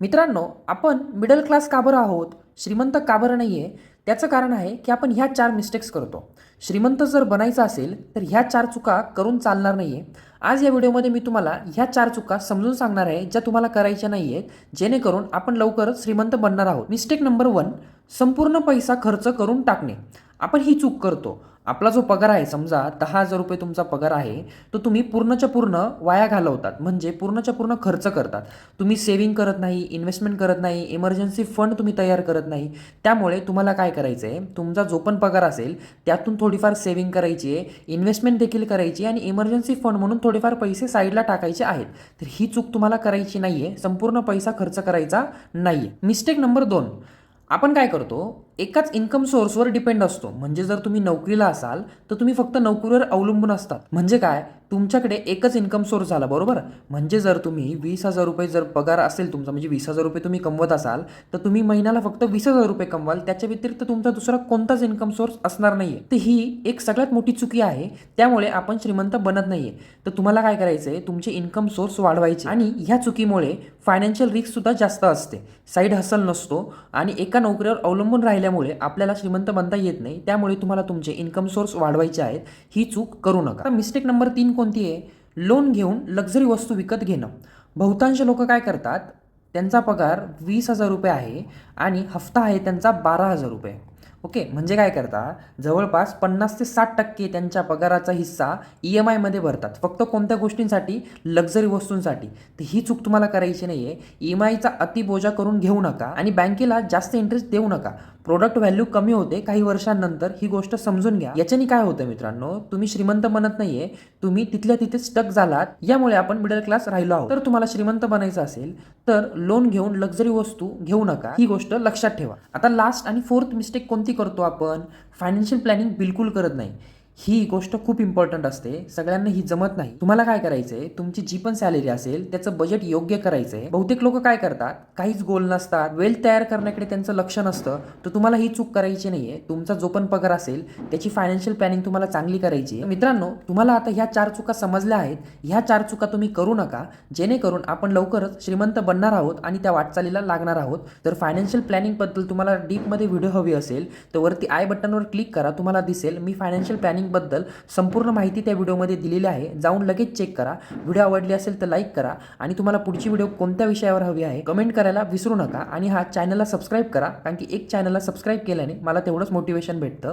मित्रांनो, आपण middle class का बरं आहोत, श्रीमंत का बरं नाही आहे, त्याचं कारण आहे की आपण ह्या 4 मिस्टेक्स करतो. श्रीमंत जर बनायचं असेल तर ह्या 4 चुका करून चालणार नाही आहे. आज या व्हिडिओमध्ये मी तुम्हाला ह्या 4 चुका समजून सांगणार आहे, ज्या तुम्हाला करायच्या नाही आहेत, जेणेकरून आपण लवकरच श्रीमंत बनणार आहोत. मिस्टेक नंबर 1, संपूर्ण पैसा खर्च करून टाकणे. आपण ही चूक करतो. आपला जो पगार आहे, समजा 10,000 रुपये तुमचा पगार आहे, तो तुम्ही पूर्णच्या पूर्ण वाया घालवतात, म्हणजे पूर्णच्या पूर्ण खर्च करतात. तुम्ही सेव्हिंग करत नाही, इन्व्हेस्टमेंट करत नाही, इमर्जन्सी फंड तुम्ही तयार करत नाही. त्यामुळे तुम्हाला काय करायचं आहे, तुमचा जो पण पगार असेल त्यातून थोडीफार सेव्हिंग करायची आहे, इन्व्हेस्टमेंट देखील करायची आणि इमर्जन्सी फंड म्हणून थोडेफार पैसे साईडला टाकायचे आहेत. तर ही चूक तुम्हाला करायची नाही आहे, संपूर्ण पैसा खर्च करायचा नाही आहे. मिस्टेक नंबर 2, आपण काय करतो, एकाच इन्कम सोर्सवर डिपेंड असतो. म्हणजे जर तुम्ही नोकरीला असाल तर तुम्ही फक्त नोकरीवर अवलंबून असतात. म्हणजे काय, तुमच्याकडे एकच इन्कम सोर्स झाला, बरोबर. म्हणजे जर तुम्ही 20,000 रुपये जर पगार असेल तुमचा, म्हणजे 20,000 रुपये तुम्ही कमवत असाल, तर तुम्ही महिन्याला फक्त 20,000 रुपये कमवाल. त्याच्या व्यतिरिक्त तुमचा दुसरा कोणताच इन्कम सोर्स असणार नाहीये. तर ही एक सगळ्यात मोठी चुकी आहे. त्यामुळे आपण श्रीमंत बनत नाहीये. तर तुम्हाला काय करायचंय, तुमचे इन्कम सोर्स वाढवायचे. आणि ह्या चुकीमुळे फायनान्शियल रिस्क सुद्धा जास्त असते. साईड हसल नसतो आणि एका नोकरीवर अवलंबून राहिल्यामुळे आपल्याला श्रीमंत बनता येत नाही. त्यामुळे तुम्हाला तुमचे इन्कम सोर्स वाढवायचे आहेत. ही चूक करू नका. मिस्टेक नंबर 3 कोणती आहे, लोन घेऊन लक्झरी वस्तू विकत घेणं. बहुतांश लोक काय करतात, त्यांचा पगार 20,000 रुपये आहे आणि हफ्ता आहे त्यांचा 12,000 रुपये. ओके, म्हणजे काय करता, जवळपास 50 ते 60% त्यांच्या पगाराचा हिस्सा EMI मध्ये भरतात, फक्त कोणत्या गोष्टींसाठी, लक्झरी वस्तूंसाठी. तर ही चूक तुम्हाला करायची नाही आहे. EMIचा अतिबोजा करून घेऊ नका आणि बँकेला जास्त इंटरेस्ट देऊ नका. प्रोडक्ट व्हॅल्यू कमी होते काही वर्षांनंतर, ही गोष्ट समजून घ्या. याच्याने काय होतं मित्रांनो, तुम्ही श्रीमंत बनत नाहीये, तुम्ही तिथल्या तिथे स्टक झालात. यामुळे आपण मिडल क्लास राहिलो आहोत. तर तुम्हाला श्रीमंत बनायचं असेल तर लोन घेऊन लक्झरी वस्तू घेऊ नका, ही गोष्ट लक्षात ठेवा. आता लास्ट आणि 4th मिस्टेक कोणती करतो आपण, फायनान्शियल प्लॅनिंग बिलकुल करत नाही. ही गोष्ट खूप इम्पॉर्टंट असते, सगळ्यांना ही जमत नाही. तुम्हाला काय करायचंय, तुमची जी पण सॅलरी असेल त्याचं बजेट योग्य करायचंय. बहुतेक लोक काय करतात, काहीच गोल नसतात, वेल्थ तयार करण्याकडे त्यांचं लक्ष नसतं. तर तुम्हाला ही चूक करायची नाहीये. तुमचा जो पण पगार असेल त्याची फायनान्शियल प्लॅनिंग तुम्हाला चांगली करायची आहे. मित्रांनो, तुम्हाला आता ह्या 4 चुका समजल्या आहेत. ह्या 4 चुका तुम्ही करू नका, जेणेकरून आपण लवकरच श्रीमंत बनणार आहोत आणि त्या वाटचालीला लागणार आहोत. तर फायनान्शियल प्लॅनिंग बद्दल तुम्हाला डीपमध्ये व्हिडिओ हवी असेल तर वरती आय बटनवर क्लिक करा, तुम्हाला दिसेल. मी फायनान्शियल प्लॅनिंग बद्दल संपूर्ण माहिती त्या व्हिडिओमध्ये दिलेली आहे, जाऊन लगेच चेक करा. व्हिडिओ आवडली असेल तर लाईक करा आणि तुम्हाला पुढची व्हिडिओ कोणत्या विषयावर हवी आहे कमेंट करायला विसरू नका. आणि हा चॅनलला सबस्क्राईब करा, कारण की एक चॅनलला सबस्क्राईब केल्याने मला तेवढंच मोटिवेशन भेटतं.